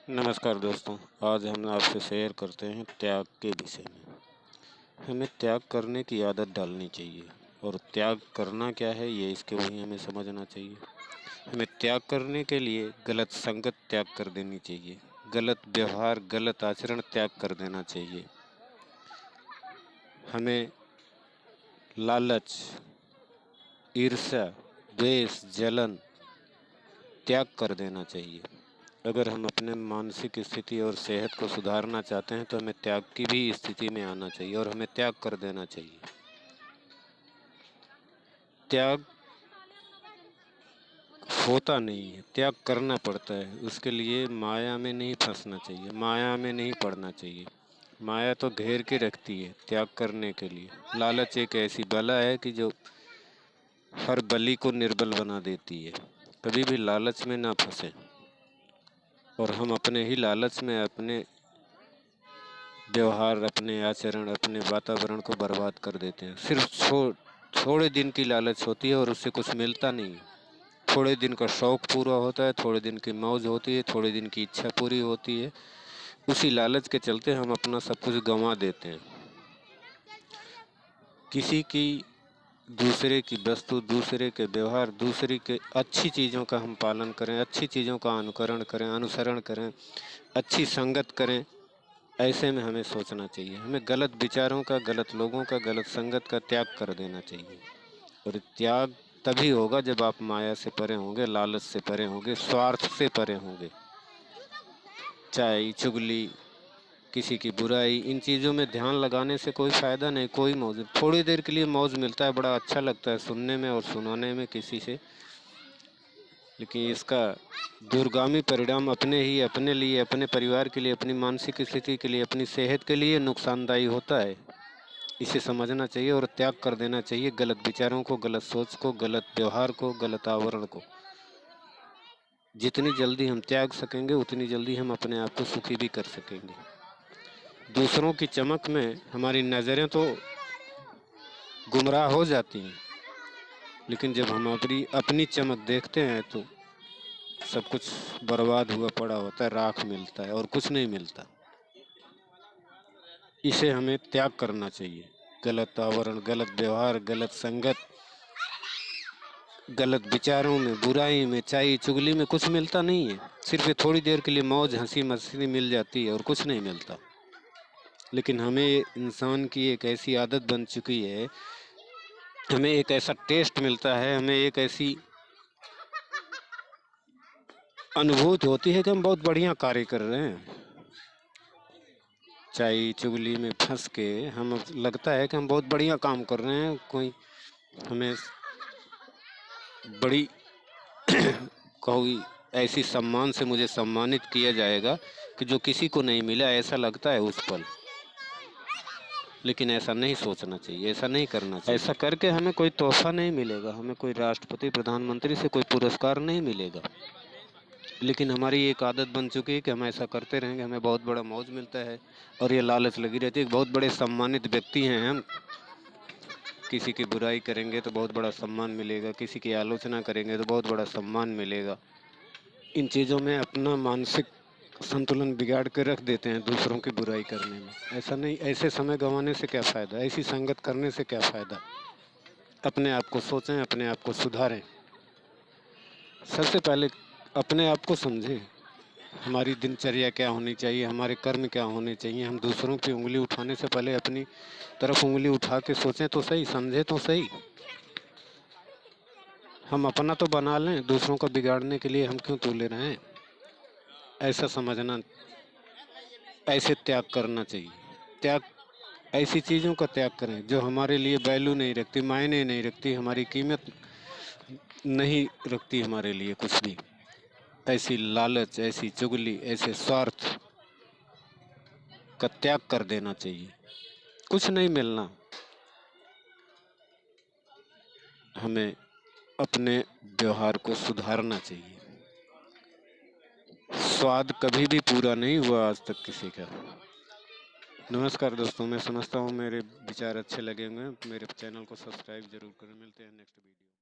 नमस्कार दोस्तों, आज हम आपसे शेयर करते हैं त्याग के विषय में। हमें त्याग करने की आदत डालनी चाहिए और त्याग करना क्या है ये इसके वही हमें समझना चाहिए। हमें त्याग करने के लिए गलत संगत त्याग कर देनी चाहिए, गलत व्यवहार गलत आचरण त्याग कर देना चाहिए। हमें लालच, ईर्ष्या, द्वेष, जलन त्याग कर देना चाहिए। अगर हम अपने मानसिक स्थिति और सेहत को सुधारना चाहते हैं तो हमें त्याग की भी स्थिति में आना चाहिए और हमें त्याग कर देना चाहिए। त्याग होता नहीं है, त्याग करना पड़ता है। उसके लिए माया में नहीं फंसना चाहिए, माया में नहीं पड़ना चाहिए। माया तो घेर के रखती है त्याग करने के लिए। लालच एक ऐसी बला है कि जो हर बली को निर्बल बना देती है। कभी भी लालच में ना फंसे और हम अपने ही लालच में अपने व्यवहार, अपने आचरण, अपने वातावरण को बर्बाद कर देते हैं। सिर्फ थोड़े दिन की लालच होती है और उससे कुछ मिलता नहीं है। थोड़े दिन का शौक़ पूरा होता है, थोड़े दिन की मौज होती है, थोड़े दिन की इच्छा पूरी होती है। उसी लालच के चलते हम अपना सब कुछ गंवा देते हैं। किसी की, दूसरे की वस्तु, दूसरे के व्यवहार, दूसरे के अच्छी चीज़ों का हम पालन करें, अच्छी चीज़ों का अनुकरण करें, अनुसरण करें, अच्छी संगत करें। ऐसे में हमें सोचना चाहिए। हमें गलत विचारों का, गलत लोगों का, गलत संगत का त्याग कर देना चाहिए। और त्याग तभी होगा जब आप माया से परे होंगे, लालच से परे होंगे, स्वार्थ से परे होंगे। चाहे चुगली, किसी की बुराई, इन चीज़ों में ध्यान लगाने से कोई फ़ायदा नहीं, कोई मौज। थोड़ी देर के लिए मौज मिलता है, बड़ा अच्छा लगता है सुनने में और सुनाने में किसी से, लेकिन इसका दूरगामी परिणाम अपने ही, अपने लिए, अपने परिवार के लिए, अपनी मानसिक स्थिति के लिए, अपनी सेहत के लिए नुकसानदायी होता है। इसे समझना चाहिए और त्याग कर देना चाहिए गलत विचारों को, गलत सोच को, गलत व्यवहार को, गलत आवरण को। जितनी जल्दी हम त्याग सकेंगे उतनी जल्दी हम अपने आप को सुखी भी कर सकेंगे। दूसरों की चमक में हमारी नज़रें तो गुमराह हो जाती हैं, लेकिन जब हम अपनी चमक देखते हैं तो सब कुछ बर्बाद हुआ पड़ा होता है, राख मिलता है और कुछ नहीं मिलता। इसे हमें त्याग करना चाहिए। गलत आवरण, गलत व्यवहार, गलत संगत, गलत विचारों में, बुराई में, चाई चुगली में कुछ मिलता नहीं है। सिर्फ थोड़ी देर के लिए मौज, हंसी मस्ती मिल जाती है और कुछ नहीं मिलता। लेकिन हमें, इंसान की एक ऐसी आदत बन चुकी है, हमें एक ऐसा टेस्ट मिलता है, हमें एक ऐसी अनुभूति होती है कि हम बहुत बढ़िया कार्य कर रहे हैं। चाई चुगली में फंस के हम, लगता है कि हम बहुत बढ़िया काम कर रहे हैं। कोई हमें बड़ी कोई ऐसी सम्मान से मुझे सम्मानित किया जाएगा कि जो किसी को नहीं मिला, ऐसा लगता है उस पल। लेकिन ऐसा नहीं सोचना चाहिए, ऐसा नहीं करना चाहिए। ऐसा करके हमें कोई तोहफा नहीं मिलेगा, हमें कोई राष्ट्रपति, प्रधानमंत्री से कोई पुरस्कार नहीं मिलेगा। लेकिन हमारी एक आदत बन चुकी है कि हम ऐसा करते रहेंगे, हमें बहुत बड़ा मौज मिलता है और ये लालच लगी रहती है। बहुत बड़े सम्मानित व्यक्ति हैं हम, किसी की बुराई करेंगे तो बहुत बड़ा सम्मान मिलेगा, किसी की आलोचना करेंगे तो बहुत बड़ा सम्मान मिलेगा। इन चीज़ों में अपना मानसिक संतुलन बिगाड़ के रख देते हैं दूसरों की बुराई करने में। ऐसा नहीं, ऐसे समय गंवाने से क्या फ़ायदा, ऐसी संगत करने से क्या फ़ायदा। अपने आप को सोचें, अपने आप को सुधारें। सबसे पहले अपने आप को समझें, हमारी दिनचर्या क्या होनी चाहिए, हमारे कर्म क्या होने चाहिए। हम दूसरों की उंगली उठाने से पहले अपनी तरफ उंगली उठा के सोचें तो सही, समझें तो सही। हम अपना तो बना लें, दूसरों को बिगाड़ने के लिए हम क्यों तुले रहें। ऐसा समझना, ऐसे त्याग करना चाहिए। त्याग, ऐसी चीज़ों का त्याग करें जो हमारे लिए वैल्यू नहीं रखती, मायने नहीं रखती, हमारी कीमत नहीं रखती हमारे लिए कुछ भी। ऐसी लालच, ऐसी चुगली, ऐसे स्वार्थ का त्याग कर देना चाहिए। कुछ नहीं मिलना, हमें अपने व्यवहार को सुधारना चाहिए। स्वाद कभी भी पूरा नहीं हुआ आज तक किसी का। नमस्कार दोस्तों, मैं समझता हूँ मेरे विचार अच्छे लगे होंगे। मेरे चैनल को सब्सक्राइब जरूर करें। मिलते हैं नेक्स्ट वीडियो।